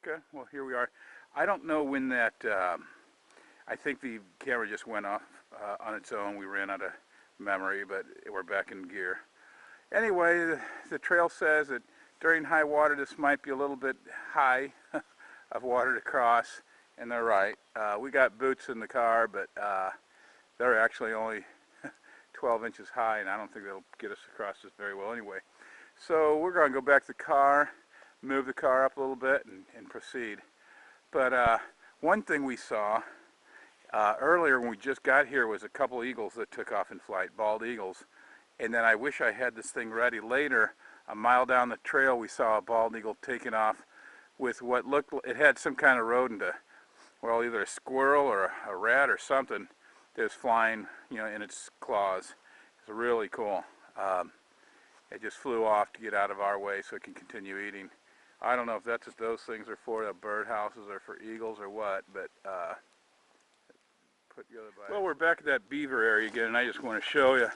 Okay, well here we are. I don't know when that, I think the camera just went off on its own. We ran out of memory, but we're back in gear. Anyway, the trail says that during high water this might be a little bit high of water to cross, and they're right. We got boots in the car, but they're actually only 12 inches high, and I don't think they'll get us across this very well anyway. So we're going to go back to the car, move the car up a little bit, and proceed. But one thing we saw earlier when we just got here was a couple eagles that took off in flight, bald eagles. And then I wish I had this thing ready. Later, a mile down the trail, we saw a bald eagle taking off with what looked, it had some kind of rodent, well, either a squirrel or a rat or something that was flying, you know, in its claws. It's really cool. It just flew off to get out of our way so it can continue eating. I don't know if that's what those things are for, the bird houses, or for eagles or what, but put the other by. Well, we're back at that beaver area again, and I just want to show you.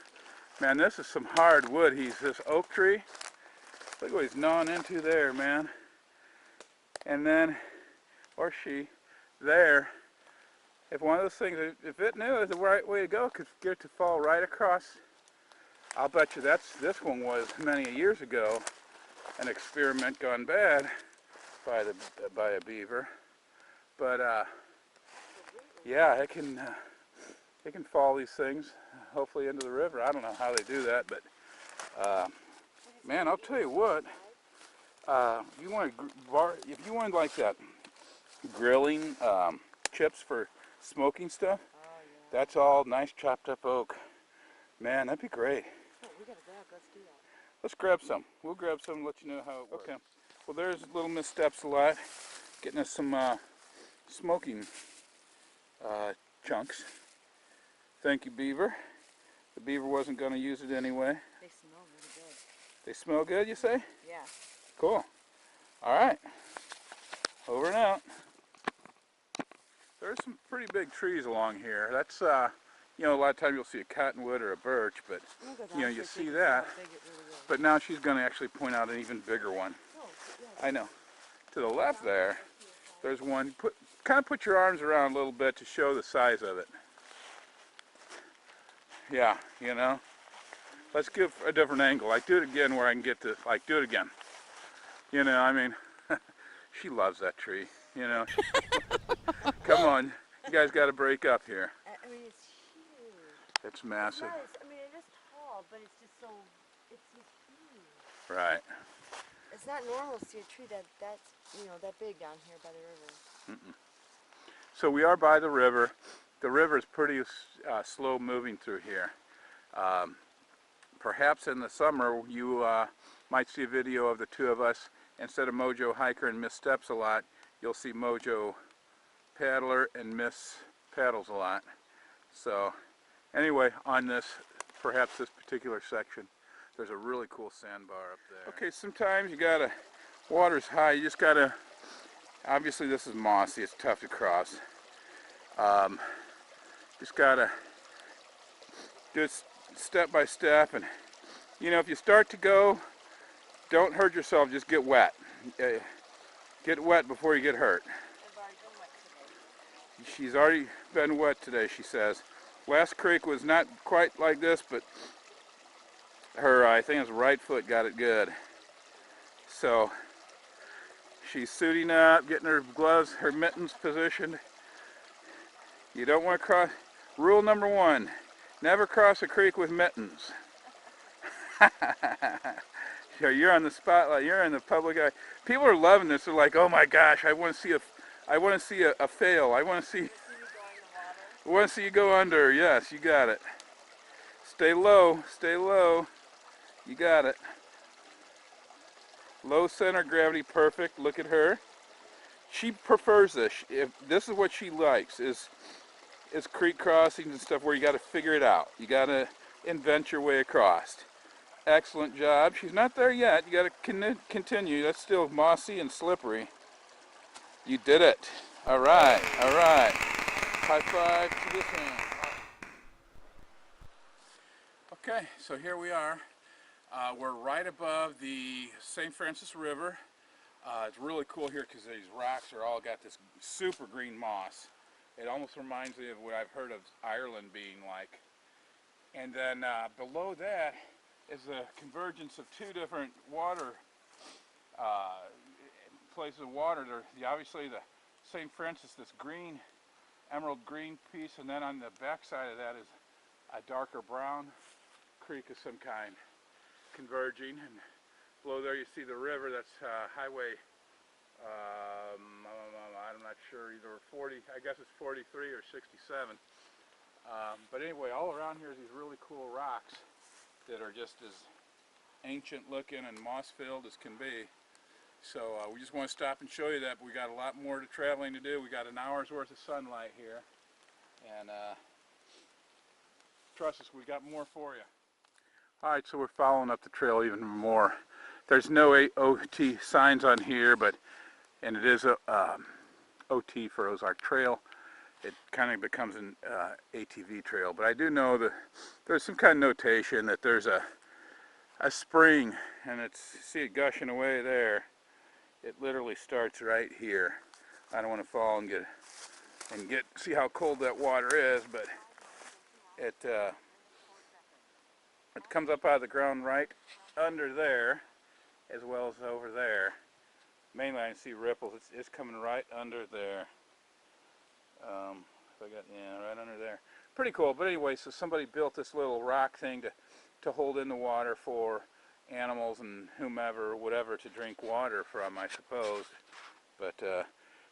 Man, this is some hard wood. He's this oak tree. Look what he's gnawing into there, man. And then, or she, there. If one of those things, if it knew the right way to go, could get it to fall right across. I'll bet you this one was many years ago an experiment gone bad by a beaver. But yeah, it can fall these things, hopefully into the river. I don't know how they do that, but man, I'll tell you what. If you want like that grilling chips for smoking stuff, that's all nice chopped up oak. Man, that'd be great. We gotta grab. Let's do that. Let's grab some. We'll grab some and let you know how it works. Okay. Well, there's little Miss Steps a lot, getting us some smoking chunks. Thank you, beaver. The beaver wasn't going to use it anyway. They smell really good. They smell good, you say? Yeah. Cool. All right. Over and out. There's some pretty big trees along here. That's, you know, a lot of times you'll see a cottonwood or a birch, but, you know, you see that. But now she's going to actually point out an even bigger one. I know. To the left there, there's one. Kind of put your arms around a little bit to show the size of it. Yeah, you know. Let's give a different angle. Like, do it again where I can get to, like, do it again. You know, I mean, she loves that tree, you know. Come on, you guys got to break up here. I mean, it's huge. It's massive. It's nice. I mean, it is tall, but it's just so, it's just huge. Right. It's not normal to see a tree that's, you know, that big down here by the river. So we are by the river. The river is pretty slow moving through here. Perhaps in the summer you might see a video of the two of us. Instead of Mojo Hiker and Miss Steps a lot, you'll see Mojo Paddler and Miss Paddles a lot. So anyway, on this, perhaps this particular section, there's a really cool sandbar up there. Okay, sometimes you gotta, water's high, you just gotta, obviously this is mossy, it's tough to cross. Just gotta do it step by step, and you know, if you start to go, don't hurt yourself, just get wet. Get wet before you get hurt. She's already been wet today, she says. Last creek was not quite like this, but her, I think it's right foot got it good. So she's suiting up, getting her gloves, her mittens positioned. You don't want to cross, rule number 1, never cross a creek with mittens. So you're on the spotlight, you're in the public eye. People are loving this, they're like, oh my gosh, I want to see a fail, I want to see you go under. Yes, you got it. Stay low, you got it. Low center gravity, perfect. Look at her. She prefers this. This is what she likes, is creek crossings and stuff where you got to figure it out. You got to invent your way across. Excellent job. She's not there yet. You got to continue. That's still mossy and slippery. You did it. All right, all right. High five to this hand. Okay, so here we are. We're right above the St. Francis River. It's really cool here because these rocks are all got this super green moss. It almost reminds me of what I've heard of Ireland being like. And then below that is the convergence of two different water places of water. Obviously the St. Francis, this green, emerald green piece, and then on the back side of that is a darker brown creek of some kind converging. And below there you see the river. That's highway, I'm not sure, either 40, I guess it's 43 or 67. But anyway, all around here is these really cool rocks that are just as ancient looking and moss filled as can be. So we just want to stop and show you that, but we got a lot more traveling to do. We got an hour's worth of sunlight here, and trust us, we got more for you. Alright, so we're following up the trail even more. There's no OT signs on here, and it is a OT for Ozark Trail. It kind of becomes an ATV trail, but I do know that there's some kind of notation that there's a spring, and see it gushing away there. It literally starts right here. I don't want to fall and see how cold that water is, but it comes up out of the ground right under there, as well as over there. Mainly I can see ripples. It's coming right under there. Right under there. Pretty cool. But anyway, so somebody built this little rock thing to hold in the water for animals and whomever, whatever, to drink water from, I suppose. But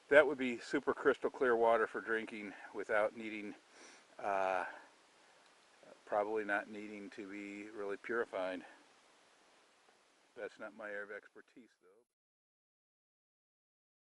that would be super crystal clear water for drinking without needing, probably not needing to be really purified. That's not my area of expertise, though.